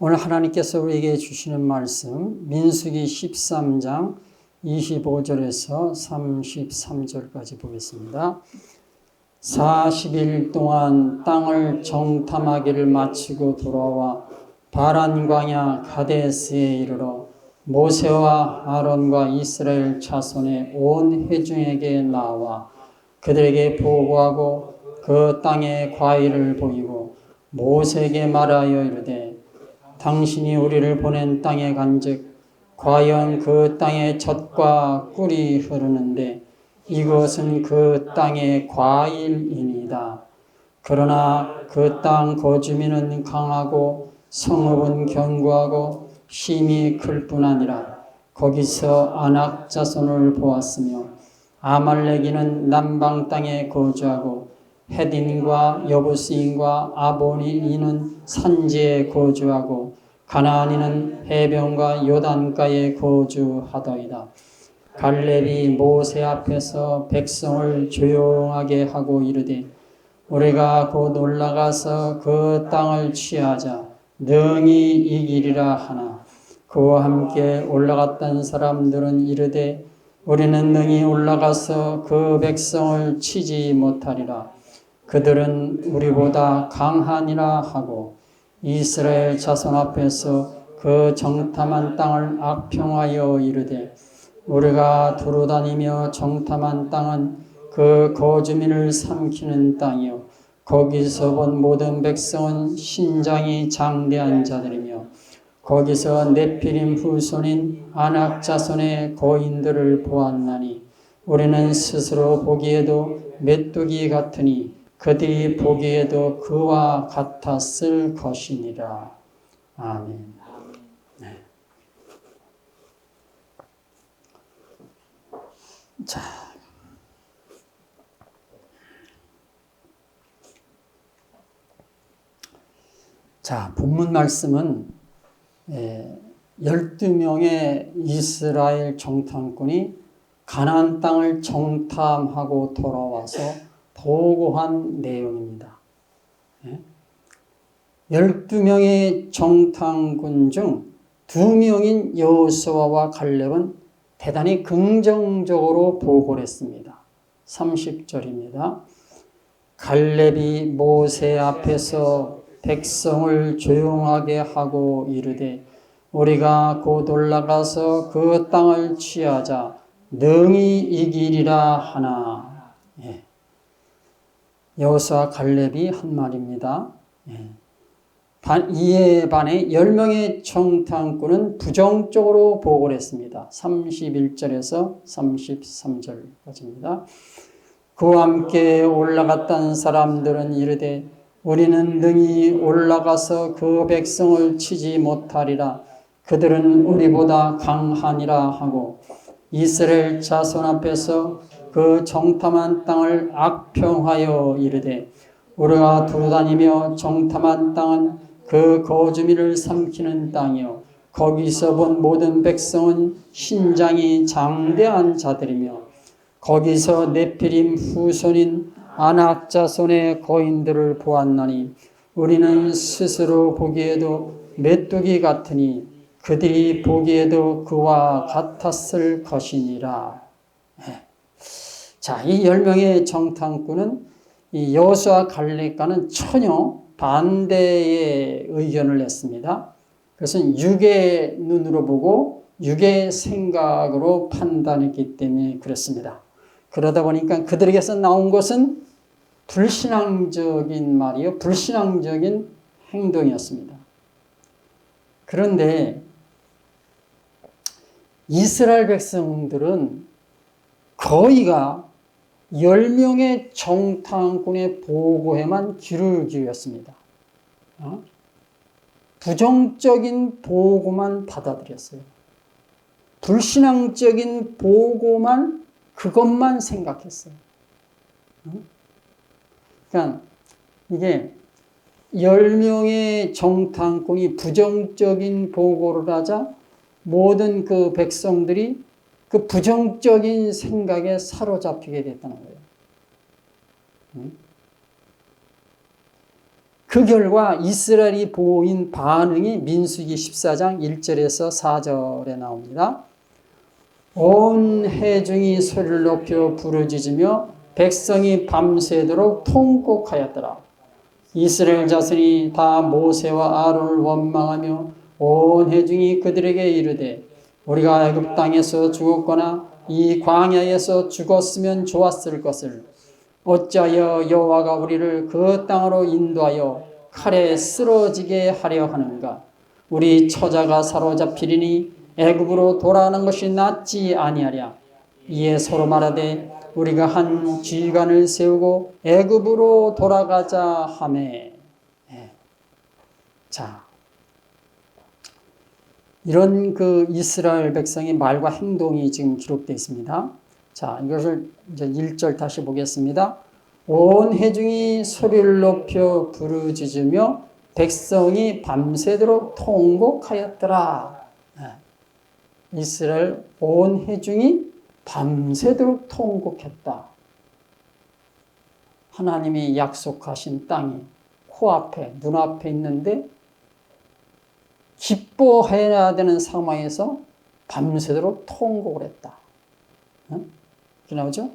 오늘 하나님께서 우리에게 주시는 말씀 민수기 13장 25절에서 33절까지 보겠습니다. 40일 동안 땅을 정탐하기를 마치고 돌아와 바란 광야 가데스에 이르러 모세와 아론과 이스라엘 자손의 온 회중에게 나와 그들에게 보고하고 그 땅의 과일을 보이고 모세에게 말하여 이르되 당신이 우리를 보낸 땅에 간즉 과연 그 땅에 젖과 꿀이 흐르는데 이것은 그 땅의 과일이니이다. 그러나 그 땅 거주민은 강하고 성읍은 견고하고 힘이 클 뿐 아니라 거기서 아낙 자손을 보았으며 아말렉인은 남방 땅에 거주하고 헤딘과 여부스인과 아보니인은 산지에 거주하고 가나안인은 해변과 요단가에 거주하더이다. 갈렙이 모세 앞에서 백성을 조용하게 하고 이르되 우리가 곧 올라가서 그 땅을 취하자 능히 이기리라 하나 그와 함께 올라갔던 사람들은 이르되 우리는 능히 올라가서 그 백성을 치지 못하리라. 그들은 우리보다 강하니라 하고 이스라엘 자손 앞에서 그 정탐한 땅을 악평하여 이르되 우리가 두루다니며 정탐한 땅은 그 거주민을 삼키는 땅이요 거기서 본 모든 백성은 신장이 장대한 자들이며 거기서 네피림 후손인 아낙 자손의 거인들을 보았나니 우리는 스스로 보기에도 메뚜기 같으니 그들이 보기에도 그와 같았을 것이니라. 아멘. 네. 자, 본문 말씀은 12명의 이스라엘 정탐꾼이 가나안 땅을 정탐하고 돌아와서 보고한 내용입니다. 12명의 정탐꾼 중 2명인 여호수아와 갈렙은 대단히 긍정적으로 보고를 했습니다. 30절입니다. 갈렙이 모세 앞에서 백성을 조용하게 하고 이르되 우리가 곧 올라가서 그 땅을 취하자 능히 이기리라 하나. 여호수아 갈렙이 한 말입니다. 이에 반해 10명의 정탐꾼은 부정적으로 보고를 했습니다. 31절에서 33절까지입니다. 그와 함께 올라갔던 사람들은 이르되 우리는 능히 올라가서 그 백성을 치지 못하리라. 그들은 우리보다 강하니라 하고 이스라엘 자손 앞에서 그 정탐한 땅을 악평하여 이르되 우리가 두루다니며 정탐한 땅은 그 거주민을 삼키는 땅이요 거기서 본 모든 백성은 신장이 장대한 자들이며 거기서 네피림 후손인 아낙 자손의 거인들을 보았나니 우리는 스스로 보기에도 메뚜기 같으니 그들이 보기에도 그와 같았을 것이니라. 자, 이 10명의 정탐꾼은 이 여호수아 갈렙과는 전혀 반대의 의견을 냈습니다. 그것은 육의 눈으로 보고 육의 생각으로 판단했기 때문에 그렇습니다. 그러다 보니까 그들에게서 나온 것은 불신앙적인 말이요, 불신앙적인 행동이었습니다. 그런데 이스라엘 백성들은 거의가 10명의 정탐꾼의 보고에만 귀를 기울였습니다. 부정적인 보고만 받아들였어요. 불신앙적인 보고만 그것만 생각했어요. 그러니까 이게 10명의 정탐꾼이 부정적인 보고를 하자 모든 그 백성들이 그 부정적인 생각에 사로잡히게 됐다는 거예요. 그 결과 이스라엘이 보인 반응이 민수기 14장 1절에서 4절에 나옵니다. 온 회중이 소리를 높여 부르짖으며 백성이 밤새도록 통곡하였더라. 이스라엘 자손이 다 모세와 아론을 원망하며 온 회중이 그들에게 이르되 우리가 애굽 땅에서 죽었거나 이 광야에서 죽었으면 좋았을 것을 어찌하여 여호와가 우리를 그 땅으로 인도하여 칼에 쓰러지게 하려 하는가? 우리 처자가 사로잡히리니 애굽으로 돌아가는 것이 낫지 아니하랴. 이에 서로 말하되 우리가 한 지휘관을 세우고 애굽으로 돌아가자 하매. 자, 이런 그 이스라엘 백성의 말과 행동이 지금 기록되어 있습니다. 자, 이것을 이제 1절 다시 보겠습니다. 온 회중이 소리를 높여 부르짖으며 백성이 밤새도록 통곡하였더라. 이스라엘 온 회중이 밤새도록 통곡했다. 하나님이 약속하신 땅이 코앞에 눈앞에 있는데 기뻐해야 되는 상황에서 밤새도록 통곡을 했다. 이렇게 나오죠?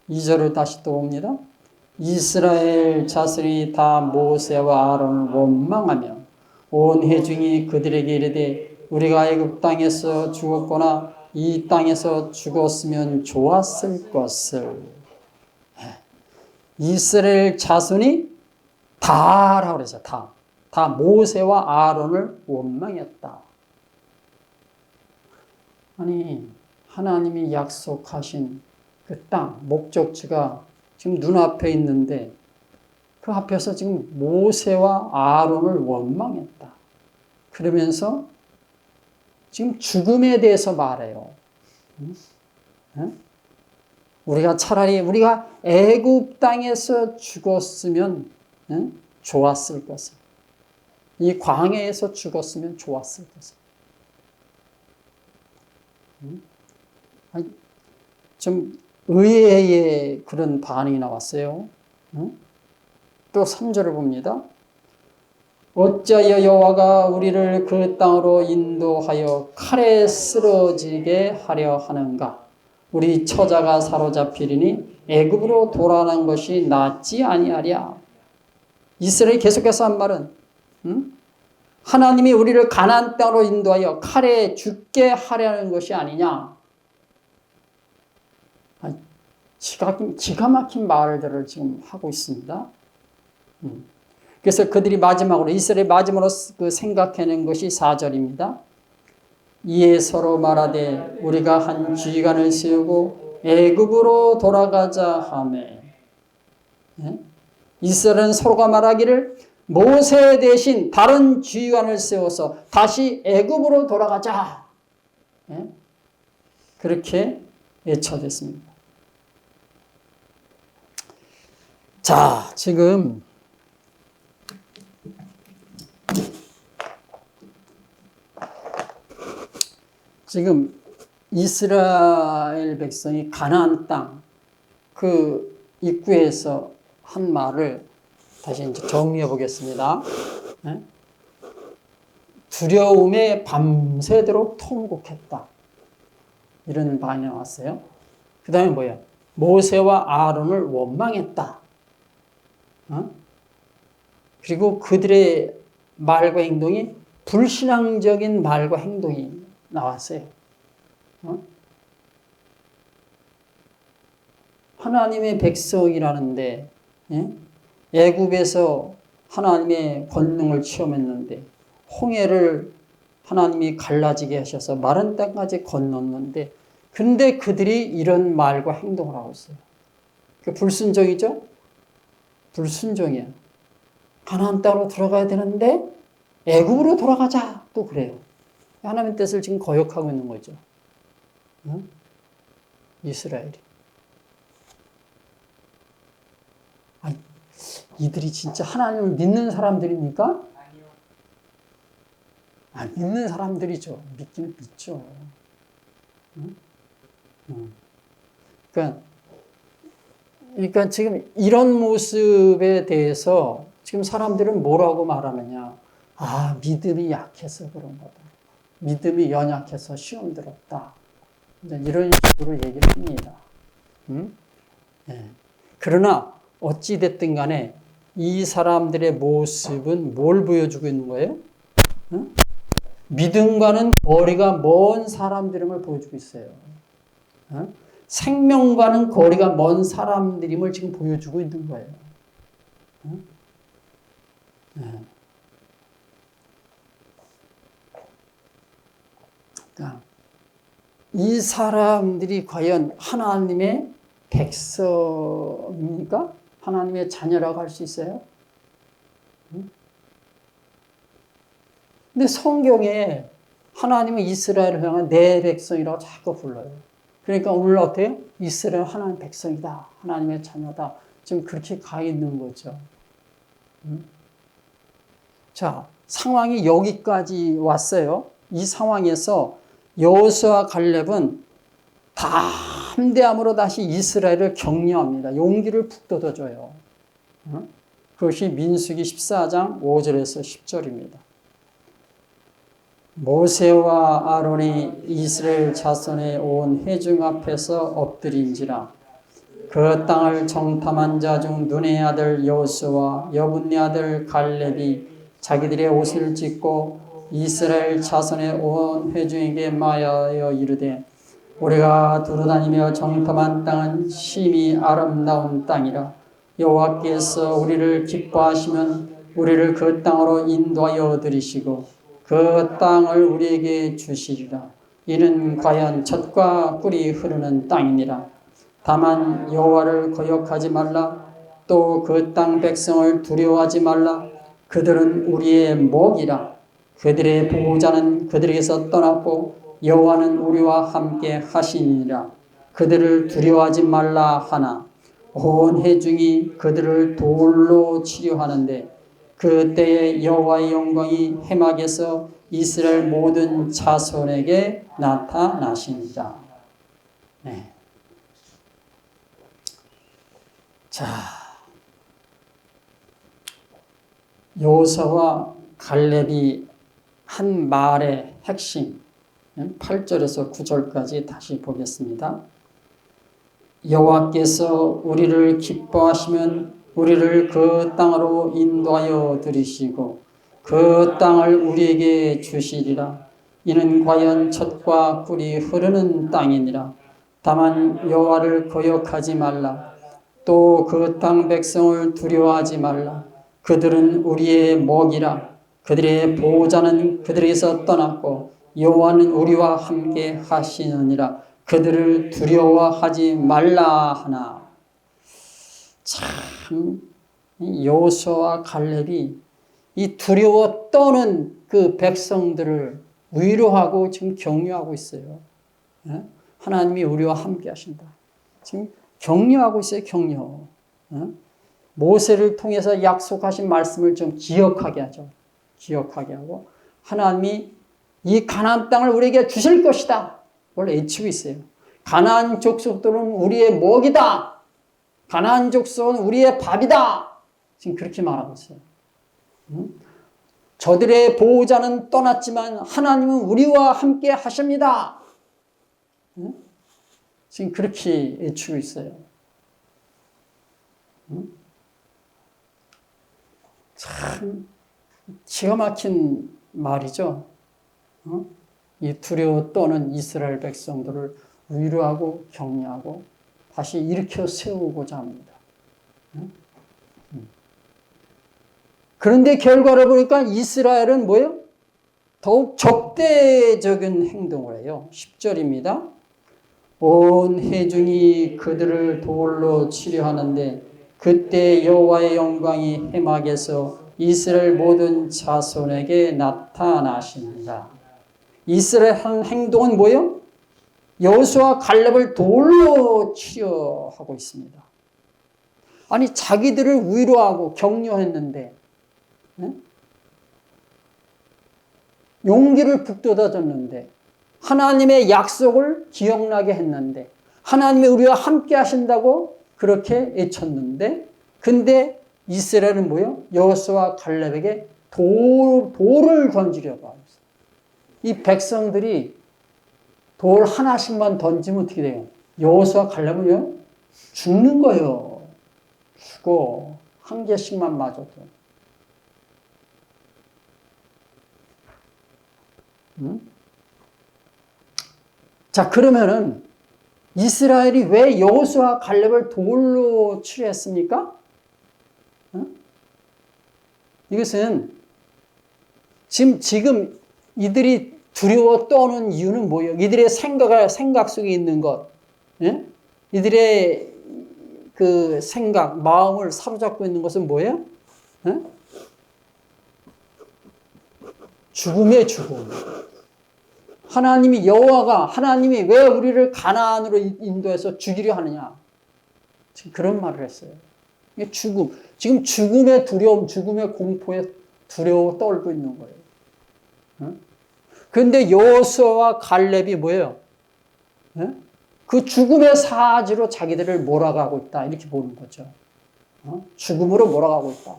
2절을 다시 또 봅니다. 이스라엘 자손이 다 모세와 아론을 원망하며 온 회중이 그들에게 이르되 우리가 애굽 땅에서 죽었거나 이 땅에서 죽었으면 좋았을 것을. 이스라엘 자손이 다라고 그러죠. 다 모세와 아론을 원망했다. 아니, 하나님이 약속하신 그 땅, 목적지가 지금 눈앞에 있는데 그 앞에서 지금 모세와 아론을 원망했다. 그러면서 지금 죽음에 대해서 말해요. 우리가 차라리 우리가 애굽 땅에서 죽었으면 좋았을 것을. 이 광야에서 죽었으면 좋았을 것을. 좀 의외의 그런 반응이 나왔어요. 또 3절을 봅니다. 어찌하여 여호와가 우리를 그 땅으로 인도하여 칼에 쓰러지게 하려 하는가? 우리 처자가 사로잡히리니 애굽으로 돌아가는 것이 낫지 아니하랴. 이스라엘이 계속해서 한 말은 하나님이 우리를 가나안 땅으로 인도하여 칼에 죽게 하려는 것이 아니냐. 기가 막힌 말들을 지금 하고 있습니다. 그래서 그들이 마지막으로 이스라엘 마지막으로 그 생각해낸 것이 4절입니다. 이에 서로 말하되 우리가 한 지휘관을 세우고 애굽으로 돌아가자 하매. 이스라엘은 서로가 말하기를 모세 대신 다른 지휘관을 세워서 다시 애굽으로 돌아가자. 그렇게 외쳐댔습니다. 자, 지금 이스라엘 백성이 가나안 땅 그 입구에서 한 말을 다시 이제 정리해 보겠습니다. 두려움에 밤새도록 통곡했다. 이런 반응이 나왔어요. 그 다음에 뭐예요? 모세와 아론을 원망했다. 그리고 그들의 말과 행동이 불신앙적인 말과 행동이 나왔어요. 하나님의 백성이라는데 애굽에서 하나님의 권능을 체험했는데 홍해를 하나님이 갈라지게 하셔서 마른 땅까지 건넜는데 근데 그들이 이런 말과 행동을 하고 있어요. 그 불순종이죠? 불순종이야. 가나안 땅으로 들어가야 되는데 애굽으로 돌아가자. 또 그래요. 하나님의 뜻을 지금 거역하고 있는 거죠. 이스라엘이. 아니, 이들이 진짜 하나님을 믿는 사람들입니까? 믿는 사람들이죠. 믿기는 믿죠. 그러니까 지금 이런 모습에 대해서 지금 사람들은 뭐라고 말하느냐? 아, 믿음이 약해서 그런 거다. 믿음이 연약해서 시험 들었다. 이런 식으로 얘기를 합니다. 예. 그러나 어찌됐든 간에 이 사람들의 모습은 뭘 보여주고 있는 거예요? 믿음과는 거리가 먼 사람들임을 보여주고 있어요. 생명과는 거리가 먼 사람들임을 지금 보여주고 있는 거예요. 그러니까 이 사람들이 과연 하나님의 백성입니까? 하나님의 자녀라고 할 수 있어요? 근데 성경에 하나님은 이스라엘을 향한 내 백성이라고 자꾸 불러요. 그러니까 오늘 어때요? 이스라엘 하나님의 백성이다. 하나님의 자녀다. 지금 그렇게 가 있는 거죠. 자, 상황이 여기까지 왔어요. 이 상황에서 여호수아와 갈렙은 담대함으로 다시 이스라엘을 격려합니다. 용기를 북돋아줘요. 그것이 민수기 14장 5절에서 10절입니다. 모세와 아론이 이스라엘 자손의 온 회중 앞에서 엎드린지라 그 땅을 정탐한 자 중 눈의 아들 여호수아와 여분네 아들 갈렙이 자기들의 옷을 찢고 이스라엘 자손의 온 회중에게 말하여 이르되 우리가 두루다니며 정탐한 땅은 심히 아름다운 땅이라 여호와께서 우리를 기뻐하시면 우리를 그 땅으로 인도하여 들이시고 그 땅을 우리에게 주시리라. 이는 과연 젖과 꿀이 흐르는 땅이니라. 다만 여호와를 거역하지 말라. 또 그 땅 백성을 두려워하지 말라. 그들은 우리의 목이라. 그들의 보호자는 그들에게서 떠났고 여호와는 우리와 함께 하시니라. 그들을 두려워하지 말라 하나 온 회중이 그들을 돌로 치려 하는데 그때에 여호와의 영광이 해막에서 이스라엘 모든 자손에게 나타나신다. 네. 자, 여호수아와 갈렙이 한 말의 핵심 8절에서 9절까지 다시 보겠습니다. 여호와께서 우리를 기뻐하시면 우리를 그 땅으로 인도하여 들이시고 그 땅을 우리에게 주시리라. 이는 과연 젖과 꿀이 흐르는 땅이니라. 다만 여호와를 거역하지 말라. 또 그 땅 백성을 두려워하지 말라. 그들은 우리의 먹이라. 그들의 보호자는 그들에게서 떠났고 여호와는 우리와 함께 하시느니라. 그들을 두려워하지 말라 하나. 참 여호수아와 갈렙이 이 두려워 떠는 그 백성들을 위로하고 지금 격려하고 있어요. 하나님이 우리와 함께 하신다. 지금 격려하고 있어요. 격려. 모세를 통해서 약속하신 말씀을 좀 기억하게 하죠. 기억하게 하고 하나님이 이 가나안 땅을 우리에게 주실 것이다. 원래 외치고 있어요. 가나안 족속들은 우리의 먹이다. 가나안 족속은 우리의 밥이다. 지금 그렇게 말하고 있어요. 저들의 보호자는 떠났지만 하나님은 우리와 함께 하십니다. 지금 그렇게 외치고 있어요. 참 기가 막힌 말이죠. 이 두려워 떠는 이스라엘 백성들을 위로하고 격려하고 다시 일으켜 세우고자 합니다. 그런데 결과를 보니까 이스라엘은 뭐예요? 더욱 적대적인 행동을 해요. 10절입니다. 온 회중이 그들을 돌로 치려 하는데 그때 여호와의 영광이 해막에서 이스라엘 모든 자손에게 나타나신다. 이스라엘 한 행동은 뭐예요? 여호수아 갈렙을 돌로 치려 하고 있습니다. 아니 자기들을 위로하고 격려했는데 용기를 북돋아줬는데 하나님의 약속을 기억나게 했는데 하나님이 우리와 함께 하신다고 그렇게 외쳤는데 근데 이스라엘은 뭐예요? 여호수아와 갈렙에게 돌을 던지려고 하고 있어요. 이 백성들이 돌 하나씩만 던지면 어떻게 돼요? 여호수아 갈렙은요? 죽는 거예요. 죽어. 한 개씩만 맞아도. 응? 자, 그러면은 이스라엘이 왜 여호수아 갈렙을 돌로 치료했습니까? 응? 이것은 지금 이들이 두려워 떠는 이유는 뭐예요? 이들의 생각 속에 있는 것, 예? 이들의 그 생각, 마음을 사로잡고 있는 것은 뭐예요? 예? 죽음의 죽음. 하나님이 왜 우리를 가나안으로 인도해서 죽이려 하느냐? 지금 그런 말을 했어요. 이게 죽음. 지금 죽음의 두려움, 죽음의 공포에 두려워 떨고 있는 거예요. 그런데 여호수아와 갈렙이 뭐예요? 그 죽음의 사지로 자기들을 몰아가고 있다. 이렇게 보는 거죠. 죽음으로 몰아가고 있다.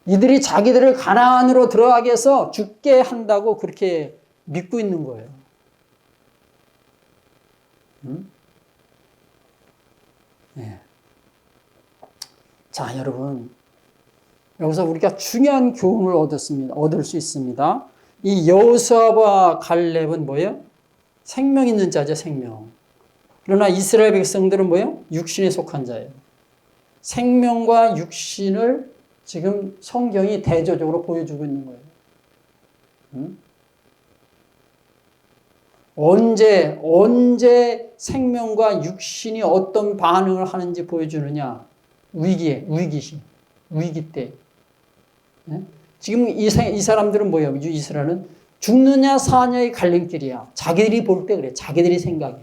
이들이 자기들을 가나안으로 들어가게 해서 죽게 한다고 그렇게 믿고 있는 거예요. 네. 자, 여러분. 여기서 우리가 중요한 교훈을 얻을 수 있습니다. 이 여호수아와 갈렙은 뭐예요? 생명 있는 자죠, 생명. 그러나 이스라엘 백성들은 뭐예요? 육신에 속한 자예요. 생명과 육신을 지금 성경이 대조적으로 보여주고 있는 거예요. 언제 생명과 육신이 어떤 반응을 하는지 보여주느냐? 위기 때. 지금 이 사람들은 뭐예요? 이스라엘은 죽느냐 사냐의 갈림길이야. 자기들이 볼 때 그래. 자기들이 생각해.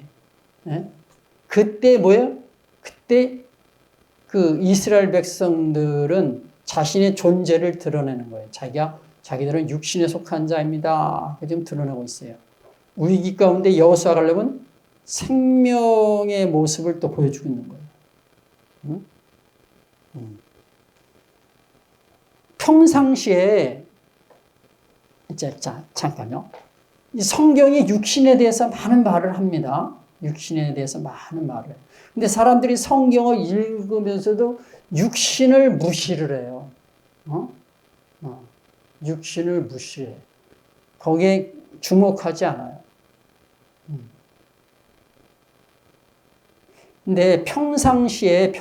그때 뭐예요? 그때 그 이스라엘 백성들은 자신의 존재를 드러내는 거예요. 자기들은 육신에 속한 자입니다. 지금 드러내고 있어요. 위기 가운데 여호수아 갈렙은 생명의 모습을 또 보여주고 있는 거예요. 평상시에 잠깐요. 이 성경이 육신에 대해서 많은 말을 합니다. 육신에 대해서 많은 말을. 근데 사람들이 성경을 읽으면서도 육신을 무시를 해요. 육신을 무시해. 거기에 주목하지 않아요. 근데 평상시에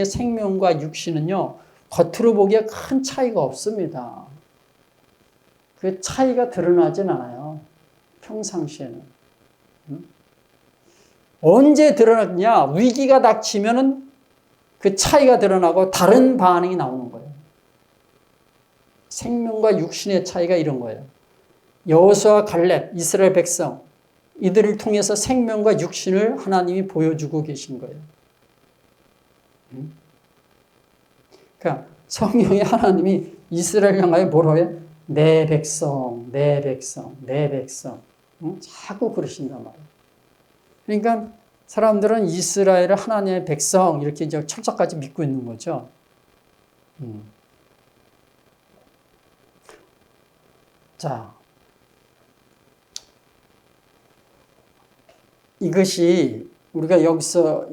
생명과 육신은요, 겉으로 보기에 큰 차이가 없습니다. 그 차이가 드러나진 않아요. 평상시에는. 언제 드러나냐? 위기가 닥치면은 그 차이가 드러나고 다른 반응이 나오는 거예요. 생명과 육신의 차이가 이런 거예요. 여호수아 갈렙, 이스라엘 백성, 이들을 통해서 생명과 육신을 하나님이 보여주고 계신 거예요. 그러니까 성경에 하나님이 이스라엘 향하여 뭐라고 해요? 내 백성, 내 백성, 내 백성. 자꾸 그러신단 말이에요. 그러니까 사람들은 이스라엘을 하나님의 백성 이렇게 이제 철저까지 믿고 있는 거죠. 자, 이것이 우리가 여기서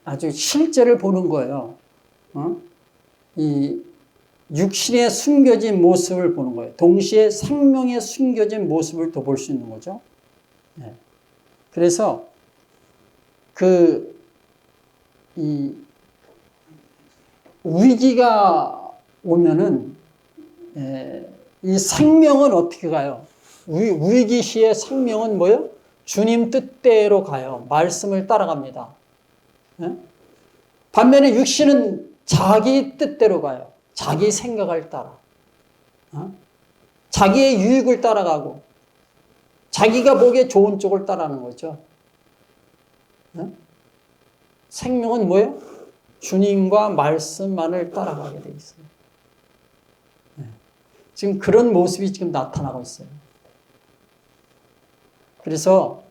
아주 실제를 보는 거예요. 이 육신의 숨겨진 모습을 보는 거예요. 동시에 생명의 숨겨진 모습을 또 볼 수 있는 거죠. 네. 그래서 이 위기가 오면은 이 생명은 어떻게 가요? 위기 시에 생명은 뭐예요? 주님 뜻대로 가요. 말씀을 따라갑니다. 반면에 육신은 자기 뜻대로 가요. 자기 생각을 따라. 자기의 유익을 따라가고 자기가 보기에 좋은 쪽을 따라하는 거죠. 생명은 뭐예요? 주님과 말씀만을 따라가게 돼 있어요. 지금 그런 모습이 지금 나타나고 있어요. 그래서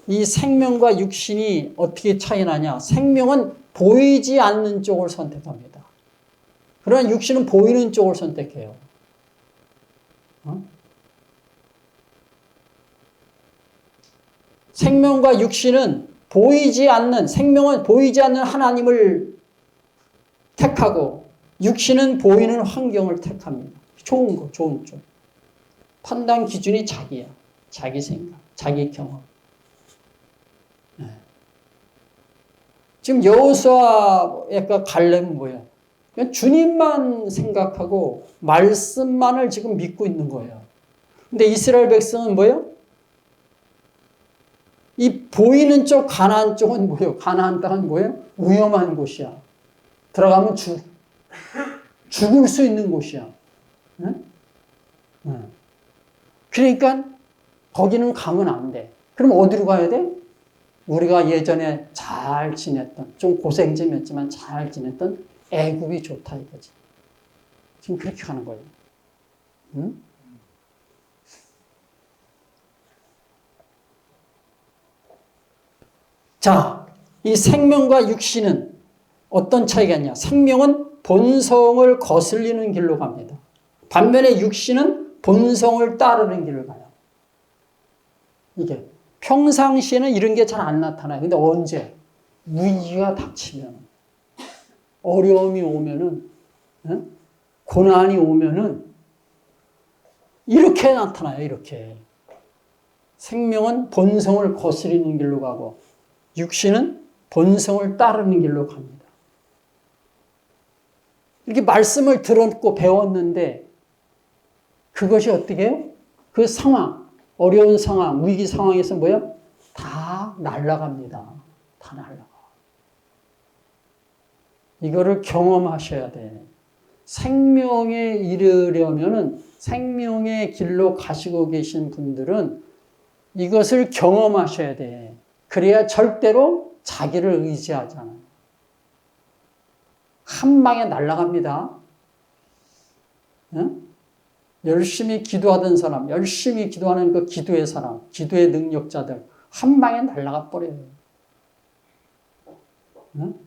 이 생명과 육신이 어떻게 차이 나냐? 생명은 보이지 않는 쪽을 선택합니다. 그러나 육신은 보이는 쪽을 선택해요. 생명과 육신은 보이지 않는, 생명은 보이지 않는 하나님을 택하고 육신은 보이는 환경을 택합니다. 좋은 거, 좋은 쪽. 판단 기준이 자기야. 자기 생각, 자기 경험. 네. 지금 여호수아의 갈렙은 뭐예요? 그냥 주님만 생각하고 말씀만을 지금 믿고 있는 거예요. 근데 이스라엘 백성은 뭐예요? 이 보이는 쪽 가나안 쪽은 뭐예요? 가나안 땅은 뭐예요? 위험한 곳이야. 들어가면 죽을 수 있는 곳이야. 응? 응. 그러니까 거기는 가면 안 돼. 그럼 어디로 가야 돼? 우리가 예전에 잘 지냈던, 좀 고생 좀 했지만 잘 지냈던 애굽이 좋다 이거지. 지금 그렇게 가는 거예요. 응? 자, 이 생명과 육신은 어떤 차이가 있냐? 생명은 본성을 거슬리는 길로 갑니다. 반면에 육신은 본성을 따르는 길을 가요. 이게 평상시에는 이런 게 잘 안 나타나요. 근데 언제? 위기가 닥치면, 어려움이 오면은, 고난이 오면은 이렇게 나타나요. 이렇게. 생명은 본성을 거스리는 길로 가고 육신은 본성을 따르는 길로 갑니다. 이렇게 말씀을 들었고 배웠는데 그것이 어떻게 해요? 그 상황, 어려운 상황, 위기 상황에서 뭐야? 다 날아갑니다. 다 날아가. 이거를 경험하셔야 돼. 생명에 이르려면은 생명의 길로 가시고 계신 분들은 이것을 경험하셔야 돼. 그래야 절대로 자기를 의지하잖아요. 한 방에 날아갑니다. 응? 열심히 기도하던 사람, 열심히 기도하는 그 기도의 사람, 기도의 능력자들 한 방에 날아가 버려요. 응?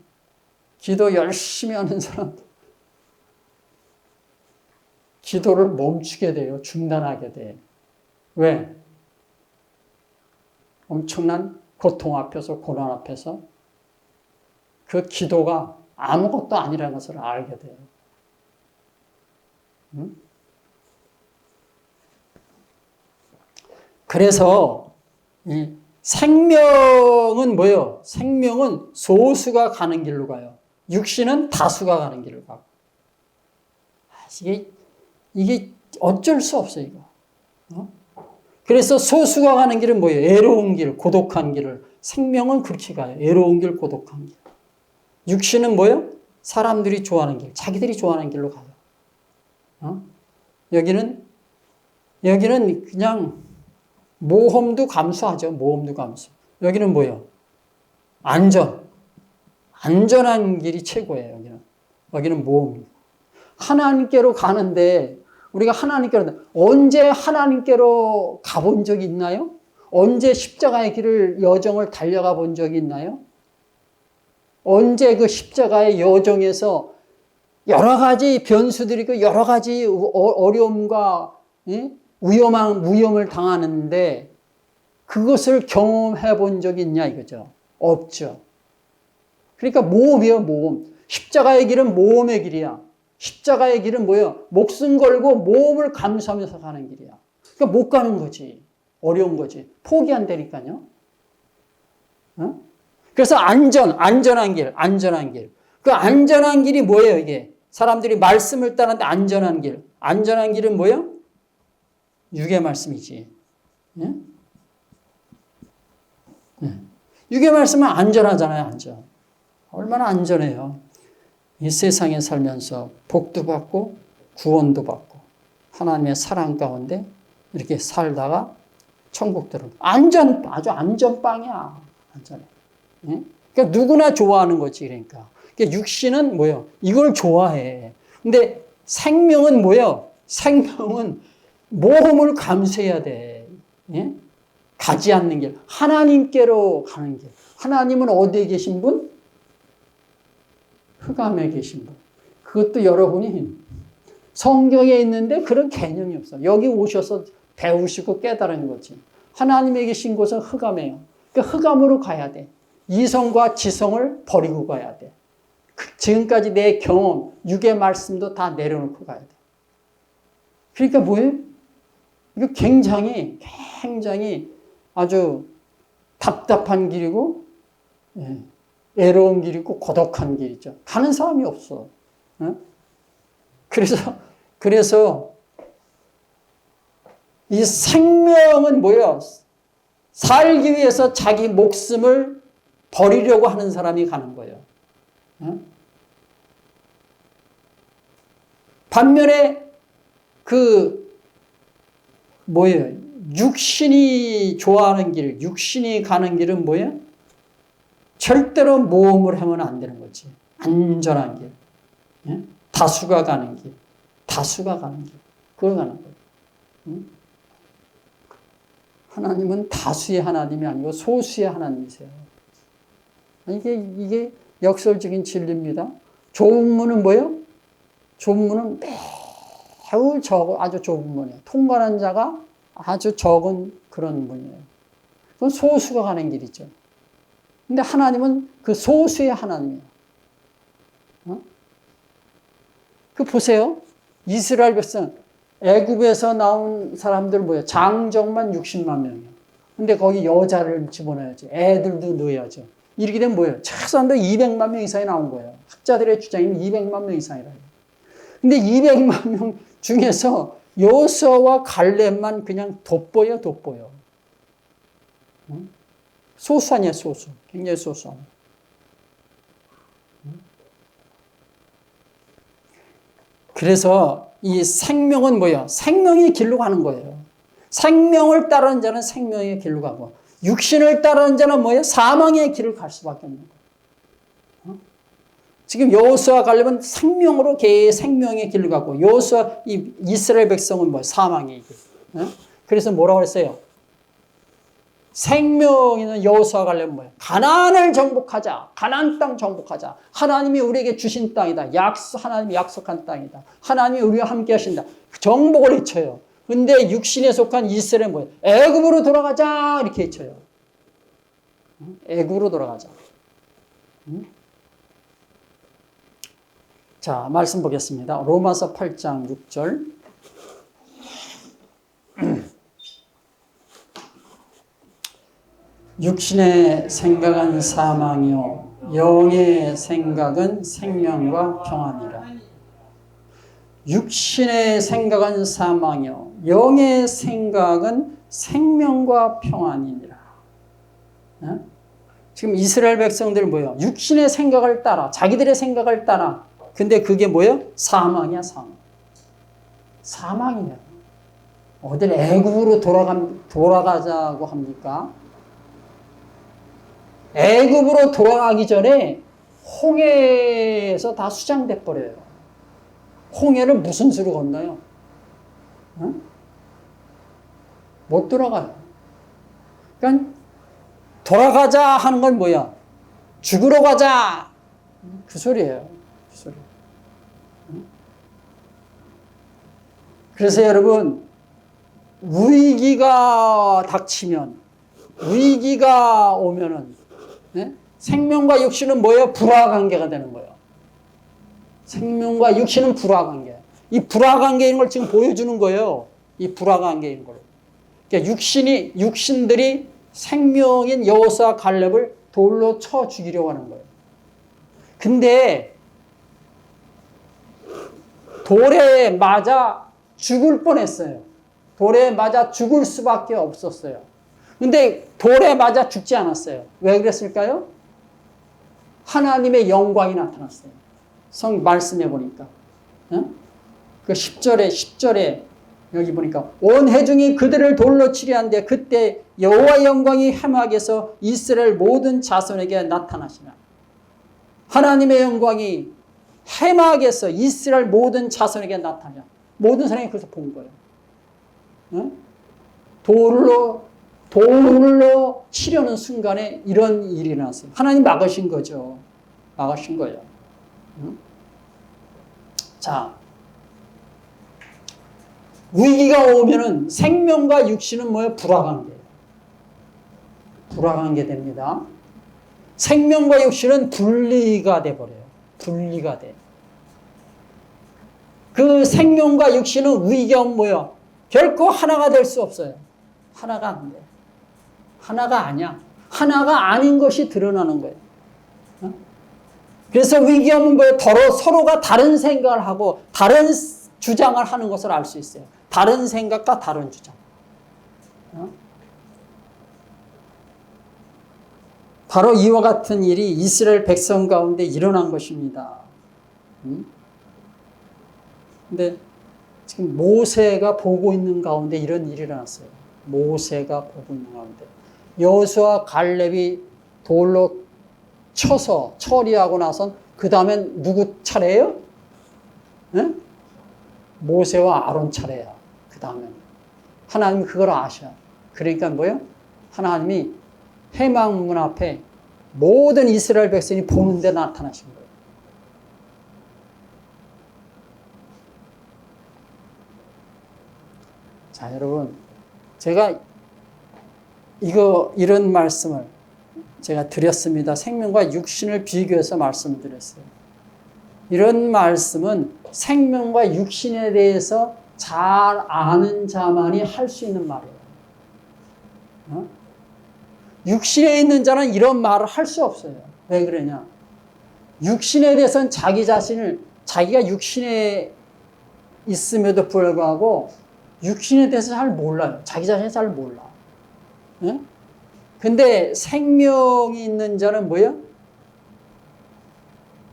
기도 열심히 하는 사람 기도를 멈추게 돼요. 중단하게 돼. 왜? 엄청난 고통 앞에서, 고난 앞에서 그 기도가 아무것도 아니라는 것을 알게 돼요. 응? 그래서 이 생명은 뭐예요? 생명은 소수가 가는 길로 가요. 육신은 다수가 가는 길을 가고. 이게 어쩔 수 없어요, 이거. 그래서 소수가 가는 길은 뭐예요? 애로운 길, 고독한 길을. 생명은 그렇게 가요. 애로운 길, 고독한 길. 육신은 뭐예요? 사람들이 좋아하는 길, 자기들이 좋아하는 길로 가요. 여기는 그냥 모험도 감수하죠. 모험도 감수. 여기는 뭐예요? 안전한 길이 최고예요. 여기는 모험. 하나님께로 가는데 우리가 언제 하나님께로 가본 적이 있나요? 언제 십자가의 길을 여정을 달려가 본 적이 있나요? 언제 그 십자가의 여정에서 여러 가지 변수들이 있고 여러 가지 어려움과 위험을 당하는데 그것을 경험해 본 적이 있냐 이거죠. 없죠. 그러니까 모험이에요, 모험. 십자가의 길은 모험의 길이야. 십자가의 길은 뭐예요? 목숨 걸고 모험을 감수하면서 가는 길이야. 그러니까 못 가는 거지. 어려운 거지. 포기한다니까요. 그래서 안전한 길. 그 안전한 길이 뭐예요, 이게? 사람들이 말씀을 따르는데 안전한 길. 안전한 길은 뭐예요? 육의 말씀이지. 네? 육의 말씀은 안전하잖아요, 안전. 얼마나 안전해요. 이 세상에 살면서 복도 받고 구원도 받고 하나님의 사랑 가운데 이렇게 살다가 천국 들어오는 아주 안전빵이야. 안전해. 예? 그러니까 누구나 좋아하는 거지. 그러니까 육신은 뭐예요? 이걸 좋아해. 근데 생명은 뭐예요? 생명은 모험을 감수해야 돼. 예? 가지 않는 길. 하나님께로 가는 길. 하나님은 어디에 계신 분? 흑암에 계신 분. 그것도 여러분이 성경에 있는데 그런 개념이 없어. 여기 오셔서 배우시고 깨달은 거지. 하나님에 계신 곳은 흑암이에요. 그러니까 흑암으로 가야 돼. 이성과 지성을 버리고 가야 돼. 지금까지 내 경험, 육의 말씀도 다 내려놓고 가야 돼. 그러니까 뭐예요? 이거 굉장히 아주 답답한 길이고, 외로운 길이고, 고독한 길이죠. 가는 사람이 없어. 그래서 이 생명은 뭐예요? 살기 위해서 자기 목숨을 버리려고 하는 사람이 가는 거예요. 반면에 뭐예요? 육신이 좋아하는 길, 육신이 가는 길은 뭐예요? 절대로 모험을 하면 안 되는 거지. 안전한 길. 다수가 가는 길. 그걸 가는 거예요. 하나님은 다수의 하나님이 아니고 소수의 하나님이세요. 이게 역설적인 진리입니다. 좁은 문은 뭐예요? 좁은 문은 매우 아주 좁은 문이에요. 통과하는 자가 아주 적은 그런 문이에요. 그건 소수가 가는 길이죠. 근데 하나님은 그 소수의 하나님이에요. 보세요. 이스라엘 백성, 애굽에서 나온 사람들 뭐예요? 장정만 60만 명이에요. 근데 거기 여자를 집어넣어야죠. 애들도 넣어야죠. 이렇게 되면 뭐예요? 최소한도 200만 명 이상이 나온 거예요. 학자들의 주장이면 200만 명 이상이라요. 근데 200만 명 중에서 여호수아와 갈렙만 그냥 돋보여. 소수 아니야, 소수. 굉장히 소수. 그래서 이 생명은 뭐예요? 생명의 길로 가는 거예요. 생명을 따르는 자는 생명의 길로 가고, 육신을 따르는 자는 뭐예요? 사망의 길을 갈 수밖에 없는 거예요. 지금 여호수아 갈렙은 생명으로 생명의 길로 가고, 여호수아 이스라엘 백성은 뭐예요? 사망의 길. 그래서 뭐라고 했어요? 생명이는 여호수아 갈렙은 뭐예요? 가나안을 정복하자. 가나안 땅 정복하자. 하나님이 우리에게 주신 땅이다. 하나님이 약속한 땅이다. 하나님이 우리와 함께 하신다. 정복을 외쳐요. 근데 육신에 속한 이스라엘은 뭐예요? 애굽으로 돌아가자. 이렇게 외쳐요. 애굽으로 돌아가자. 자, 말씀 보겠습니다. 로마서 8장 6절. 육신의 생각은 사망이요 영의 생각은 생명과 평안이라. 육신의 생각은 사망이요 영의 생각은 생명과 평안이니라. 지금 이스라엘 백성들 뭐예요? 육신의 생각을 따라, 자기들의 생각을 따라. 근데 그게 뭐예요? 사망이야, 사망. 사망이야. 어딜 애굽으로 돌아가자고 합니까? 애굽으로 돌아가기 전에 홍해에서 다 수장돼 버려요. 홍해를 무슨 수로 건너요? 못 돌아가요. 그러니까 돌아가자 하는 건 뭐야? 죽으러 가자. 그 소리예요. 그 소리. 그래서 여러분, 위기가 닥치면, 위기가 오면은 생명과 육신은 뭐예요? 불화관계가 되는 거예요. 생명과 육신은 불화관계. 이 불화관계인 걸 지금 보여주는 거예요. 이 불화관계인 걸. 그러니까 육신들이 생명인 여호수아 갈렙을 돌로 쳐 죽이려고 하는 거예요. 근데 돌에 맞아 죽을 뻔했어요. 돌에 맞아 죽을 수밖에 없었어요. 근데 돌에 맞아 죽지 않았어요. 왜 그랬을까요? 하나님의 영광이 나타났어요. 말씀해 보니까. 그 10절에 여기 보니까 온 회중이 그들을 돌로 치려한데 그때 여호와의 영광이 해막에서 이스라엘 모든 자손에게 나타나시나. 하나님의 영광이 해막에서 이스라엘 모든 자손에게 나타나. 모든 사람이 그래서 본 거예요. 돌로 치려는 순간에 이런 일이 일어났어요. 하나님 막으신 거죠. 막으신 거예요. 자, 위기가 오면은 생명과 육신은 뭐예요? 불화관계예요. 불화관계 됩니다. 생명과 육신은 분리가 돼버려요. 분리가 돼. 그 생명과 육신은 위기가 오면 뭐예요? 결코 하나가 될 수 없어요. 하나가 안 돼. 하나가 아니야. 하나가 아닌 것이 드러나는 거예요. 그래서 위기가 오면 뭐예요? 서로가 다른 생각을 하고 다른 주장을 하는 것을 알 수 있어요. 다른 생각과 다른 주장. 바로 이와 같은 일이 이스라엘 백성 가운데 일어난 것입니다. 근데 지금 모세가 보고 있는 가운데 이런 일이 일어났어요. 모세가 보고 있는 가운데. 여호수아 갈렙이 돌로 쳐서 처리하고 나선 그 다음엔 누구 차례예요? 네? 모세와 아론 차례야. 그 다음엔. 하나님이 그걸 아셔. 그러니까 뭐예요? 하나님이 해망문 앞에 모든 이스라엘 백성이 보는데 나타나신 거예요. 자, 여러분, 제가 이런 말씀을 제가 드렸습니다. 생명과 육신을 비교해서 말씀을 드렸어요. 이런 말씀은 생명과 육신에 대해서 잘 아는 자만이 할 수 있는 말이에요. 육신에 있는 자는 이런 말을 할 수 없어요. 왜 그러냐? 육신에 대해서는 자기 자신을, 자기가 육신에 있음에도 불구하고 육신에 대해서 잘 몰라요. 자기 자신을 잘 몰라. 근데 생명이 있는 자는 뭐예요?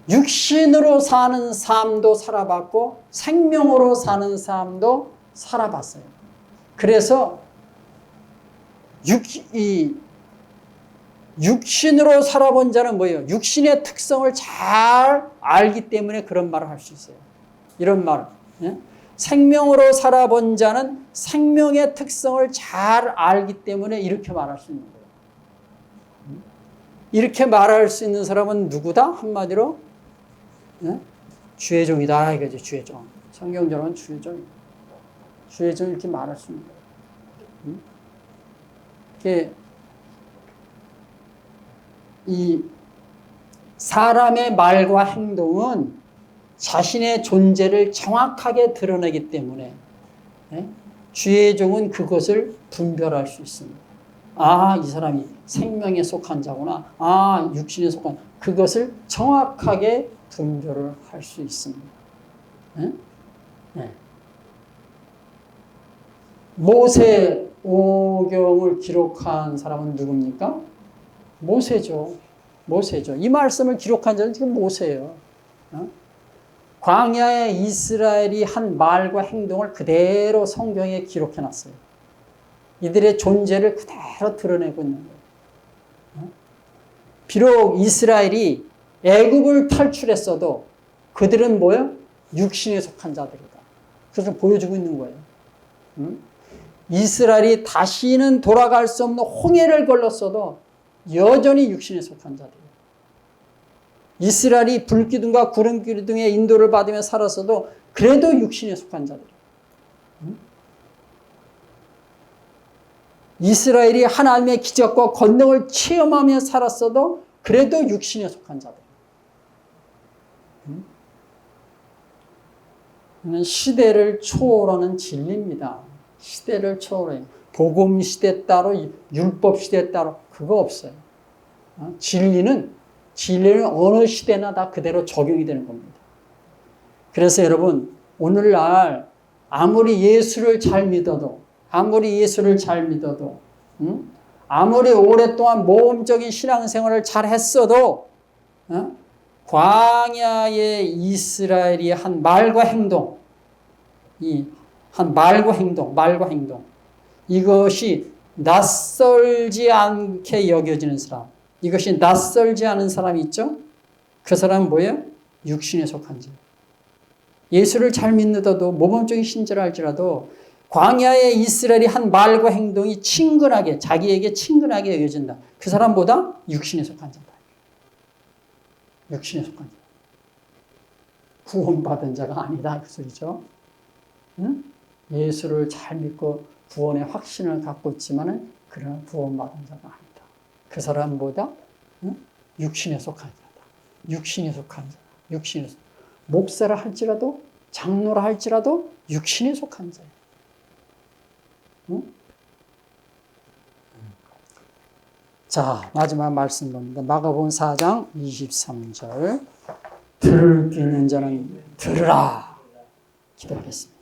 육신으로 사는 삶도 살아봤고 생명으로 사는 삶도 살아봤어요. 그래서 육신으로 살아본 자는 뭐예요? 육신의 특성을 잘 알기 때문에 그런 말을 할 수 있어요. 이런 말. 생명으로 살아본 자는 생명의 특성을 잘 알기 때문에 이렇게 말할 수 있는 거예요. 이렇게 말할 수 있는 사람은 누구다? 한마디로 주의 종이다 이거죠. 주의 종. 성경적으로는 주의 종. 주의 종 이렇게 말할 수 있는 거예요. 이렇게 이 사람의 말과 행동은 자신의 존재를 정확하게 드러내기 때문에 주의 종은 그것을 분별할 수 있습니다. 아, 이 사람이 생명에 속한 자구나. 아, 육신에 속한, 그것을 정확하게 분별을 할 수 있습니다. 모세 오경을 기록한 사람은 누굽니까? 모세죠. 모세죠. 이 말씀을 기록한 자는 지금 모세예요. 광야에 이스라엘이 한 말과 행동을 그대로 성경에 기록해 놨어요. 이들의 존재를 그대로 드러내고 있는 거예요. 비록 이스라엘이 애굽을 탈출했어도 그들은 뭐예요? 육신에 속한 자들이다. 그것을 보여주고 있는 거예요. 이스라엘이 다시는 돌아갈 수 없는 홍해를 걸렀어도 여전히 육신에 속한 자들이에요. 이스라엘이 불기둥과 구름기둥의 인도를 받으며 살았어도 그래도 육신에 속한 자들이에요. 이스라엘이 하나님의 기적과 권능을 체험하며 살았어도 그래도 육신에 속한 자들이에요. 이는 시대를 초월하는 진리입니다. 시대를 초월해요. 복음 시대 따로 율법 시대 따로 그거 없어요. 진리는 어느 시대나 다 그대로 적용이 되는 겁니다. 그래서 여러분 오늘날 아무리 예수를 잘 믿어도 아무리 오랫동안 모험적인 신앙생활을 잘 했어도 광야의 이스라엘이 한 말과 행동 이것이 낯설지 않게 여겨지는 사람, 이것이 낯설지 않은 사람이 있죠? 그 사람은 뭐예요? 육신에 속한 자. 예수를 잘 믿는다도 모범적인 신자를 할지라도 광야의 이스라엘이 한 말과 행동이 자기에게 친근하게 여겨진다. 그 사람보다 육신에 속한 자다. 육신에 속한 자. 구원받은 자가 아니다 그 소리죠. 응? 예수를 잘 믿고 구원의 확신을 갖고 있지만은 그러나 구원받은 자가 아니다. 그 사람보다 응? 육신에 속한 자다. 육신에 속한 자. 육신에 속. 목사라 할지라도 장로라 할지라도 육신에 속한 자예요. 응? 자, 마지막 말씀 봅니다. 마가복음 4장 23절. 들을 귀 있는 자는 들으라. 기도하겠습니다.